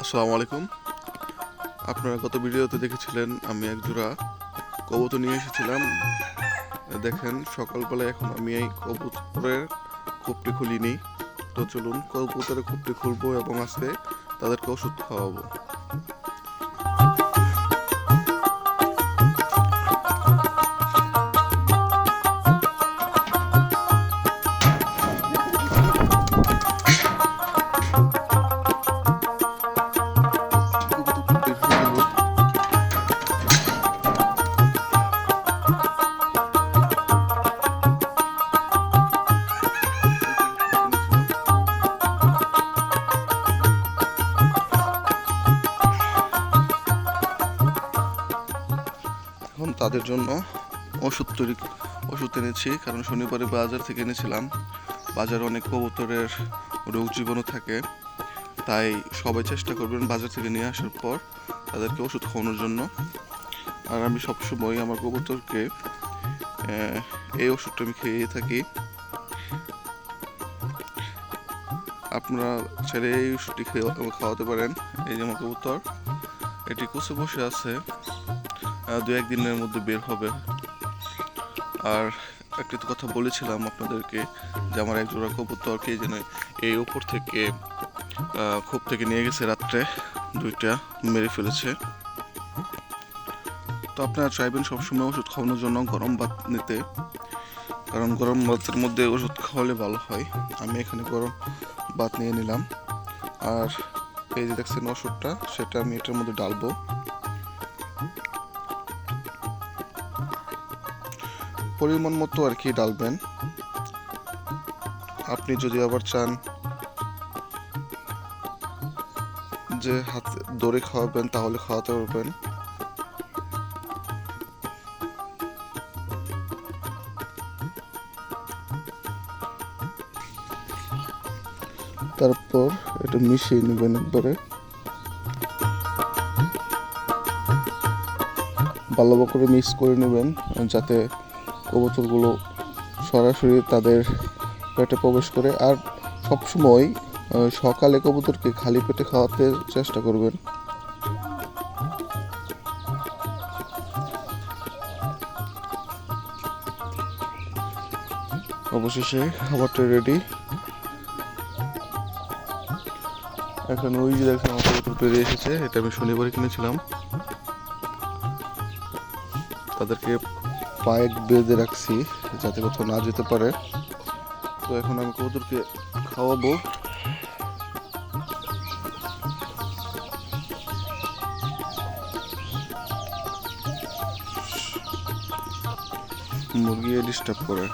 আসসালামু আলাইকুম। আপনারা গত ভিডিওতে দেখেছিলেন আমি এক জোড়া কবুতর নিয়ে এসেছিলাম। দেখেন সকালবেলায় এখন আমি এই কবুতরের খোপটি খুলিনি। তো চলুন কবুতরের খোপটি খুলবো এবং আজকে তাদেরকে ওষুধ খাওয়াবো। এখন তাদের জন্য ওষুধ এনেছি, কারণ শনিবারে বাজার থেকে এনেছিলাম। বাজারে অনেক কবুতরের রোগ জীবাণু থাকে, তাই সবাই চেষ্টা করবেন বাজার থেকে নিয়ে আসার পর তাদেরকে ওষুধ খাওয়ানোর জন্য। আর আমি সবসময় আমার কবুতরকে এই ওষুধটা আমি খেয়ে থাকি। আপনারা ছেড়ে এই ওষুধটি খাওয়াতে পারেন। এই যে আমার কবুতর, এটি কুচে বসে আছে, 2-1 দিনের মধ্যে বের হবে। আর একটি কথা বলেছিলাম আপনাদেরকে যে আমার এক জোড়া কবুতরকে যেন এই উপর থেকে খোপ থেকে নিয়ে গেছে, রাত্রে 2টা মেরে ফেলেছে। তো আপনারা চাইবেন সবসময় ওষুধ খাওয়ানোর জন্য গরম ভাত নিতে, কারণ গরম ভাতের মধ্যে ওষুধ খাওয়ালে ভালো হয়। আমি এখানে গরম ভাত নিয়ে নিলাম। আর এই যে দেখছেন ওষুধটা, সেটা আমি এটার মধ্যে ডালবো। পরিমাণ মতো আর কি ডালবেন। আপনি যদি আবার চান যে হাতে দড়ি খাওয়াবেন তাহলে খাওয়াতে পারবেন। তারপর এটা মিশিয়ে নেবেন একবারে ভালো করে মিক্স করে নেবেন, যাতে কবুতরগুলো সরাসরি তাদের পেটে প্রবেশ করে। আর সবসময় সকালে কবুতরকে খালি পেটে খাওয়াতে চেষ্টা করবেন। অবশেষে খাবারটা রেডি। এখন ওই যে দেখেন আমার কবুতর বেরিয়ে এসেছে, এটা আমি শনিবারে কিনেছিলাম। তাদেরকে পায়ে বেঁধে রাখছি যাতে কোথাও না যেতে পারে। তো এখন আমি কবুতরকে খাওয়াবো। মুরগি ডিস্টার্ব করে।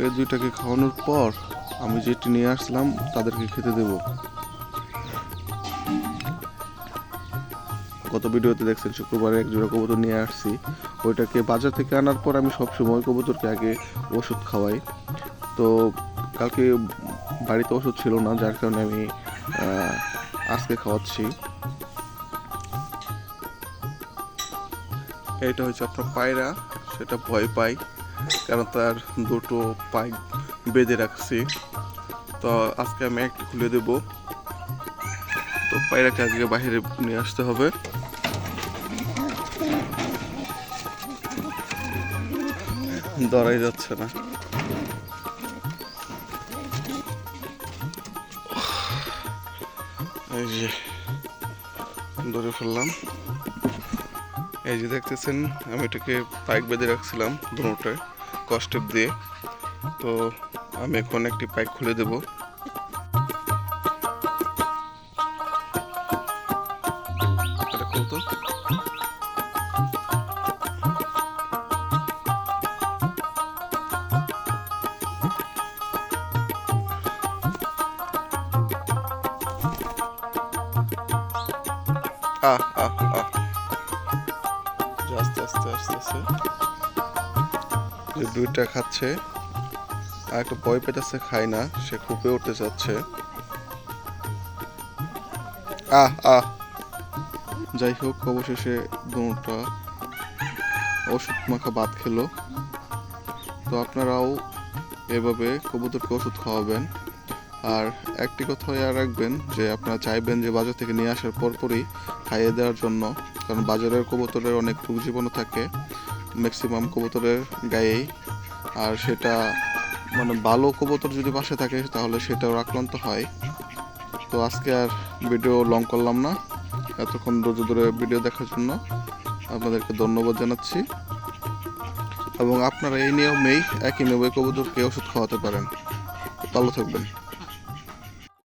এই দুইটাকে খাওয়ানোর পর আমি যেটি নিয়ে আসলাম তাদেরকে খেতে দেব। গত ভিডিওতে দেখছেন শুক্রবারে এক জোড়া কবুতর নিয়ে আসছি। ওইটাকে বাজার থেকে আনার পর আমি সবসময় কবুতরকে আগে ওষুধ খাওয়াই। তো কালকে বাড়িতে ওষুধ ছিল না, যার কারণে আমি আজকে খাওয়াচ্ছি। এটা হচ্ছে আপনার পায়রা, সেটা ভয় পায় কারণ তার দুটো পাই বেঁধে রাখছি। তো আজকে আমি একটি খুলে দেব। তো পায়রাকে আজকে বাইরে নিয়ে আসতে হবে। ধরাই যাচ্ছে না। এই যে ধরে ফেললাম। এই যে দেখতেছেন আমি এটাকে পাইক বেঁধে রাখছিলাম দুটোটায় কস্টেপ দিয়ে। তো আমি এখন একটি পাইক খুলে দেব। এটা খুলতো। আহ আহ আহ আস্তে আস্তে আস্তে আস্তে যে দুইটা খাচ্ছে, আর একটা ভয় পেতেছে, খায় না, সে খুপে উঠতে চাচ্ছে। আহ আহ যাই হোক, অবশেষে দুটা ওষুধ মাখা ভাত খেলো। তো আপনারাও এভাবে কবুতরকে ওষুধ খাওয়াবেন। আর একটি কথা আর রাখবেন যে আপনারা চাইবেন যে বাজার থেকে নিয়ে আসার পরপরই খাইয়ে দেওয়ার জন্য, কারণ বাজারের কবুতরের অনেক রোগ জীবাণু থাকে ম্যাক্সিমাম কবুতরের গায়েই। আর সেটা মানে ভালো কবুতর যদি পাশে থাকে তাহলে সেটাও আক্রান্ত হয়। তো আজকে আর ভিডিও লং করলাম না, এতক্ষণ ধৈর্য ধরে ভিডিও দেখার জন্য আপনাদেরকে ধন্যবাদ জানাচ্ছি। এবং আপনারা এই নিয়মেই একই নিয়মে কবুতরকে ওষুধ খাওয়াতে পারেন। ভালো থাকবেন।